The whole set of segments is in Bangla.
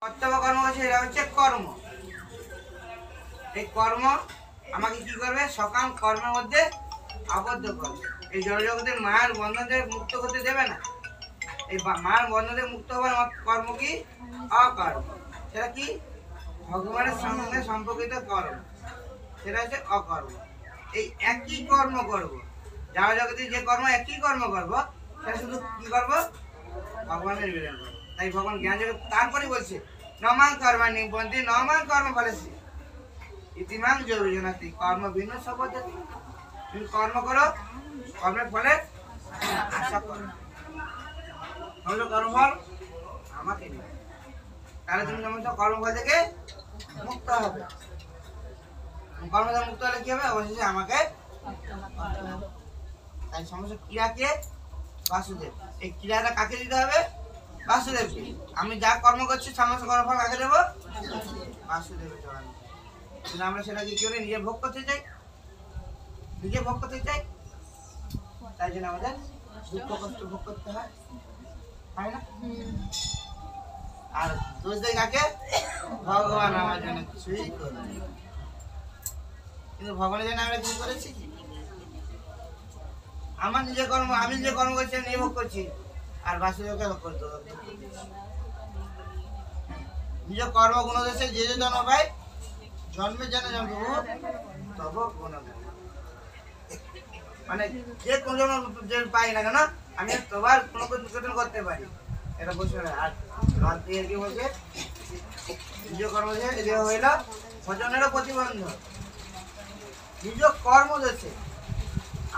কর্তব্য কর্ম হচ্ছে এটা হচ্ছে কর্ম। এই কর্ম আমাকে কি করবে? সকাম কর্মের মধ্যে আবদ্ধ করবে। এই জড়জগতের মায়ের বন্ধনদের মুক্ত করতে দেবে না। এই মায়ের বন্ধনদের মুক্ত হওয়ার কর্ম কি? অকর্ম। সেটা কি? ভগবানের সঙ্গে সম্পর্কিত কর্ম, সেটা হচ্ছে অকর্ম। এই একই কর্ম করব, যারা জগতে যে কর্ম একই কর্ম করব, সেটা শুধু কি করব? ভগবানের নিবেদন করবো। তাই ভগবান জ্ঞান জগৎ তারপরে বলছে নমাং কর্মাণি বন্তি নমাং কর্ম ফলেছি ইতিমাং যোজনাতি কর্ম ভিন্ন সপদ্ধতি। তুমি কর্ম করো, কর্মের ফলে আশা করো, তাহলে কর্মফল আমাকে নেবে। তাহলে তুমি সমস্ত কর্মফল থেকে মুক্ত হবে। কর্ম থেকে মুক্ত হলে কি হবে? অবশেষে আমাকে। তাই সমস্ত ক্রিয়াকে বাসুদেব, এই ক্রিয়াটা কাকে দিতে হবে? বাসুদেবকে। আমি যা কর্ম করছি সমস্ত কর্মফল কাকে দেবো? বাসুদেবের চরণে। কিন্তু আমরা সেটাকে কি করে নিজে ভোগ করতে চাই, নিজে ভোগ করতে চাই। তাই জন্য আমাদের দুঃখ কষ্ট ভোগ করতে হয়, তাই না? আর দোষ দেয় কাকে? ভগবান আমার জন্য কিছুই করে। কিন্তু ভগবানের জন্য আমরা কি করেছি? আমার নিজের কর্ম, আমি নিজে কর্ম করছি, নিজে ভোগ করছি, আর বাসুদেবকে ভোগ করতে হবে। নিজ কর্ম গুণদেশে যে যে জন্ম পায়, জন্মের জন্য জন্ম তব গুণ, মানে যে কোন জন্ম যে পাই না কেন আমি তোমার কোনো কিছু করতে পারি, এটা বসে। আর রাত দিয়ে কি বলছে? নিজ কর্ম যে হইল ভজনেরও প্রতিবন্ধ। নিজ কর্ম দেশে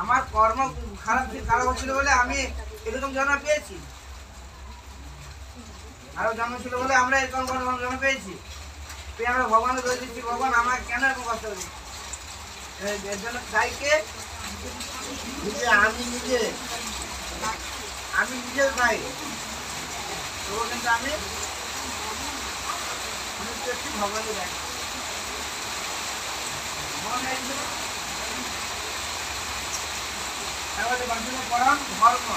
আমার কর্ম খারাপ হচ্ছিল বলে আমি এরকম জন্ম পেয়েছি, আরো জন্ম ছিল বলে আমরা এরকম জন্ম পেয়েছি। আমরা ভগবানকে দোষ দিচ্ছি, ভগবান আমার কেন এরকম কষ্ট দিচ্ছি? এর জন্য চাইকে নিজে আমি নিজে পাই, তবু কিন্তু আমি ভগবানকে দেখ পরম ধর্ম।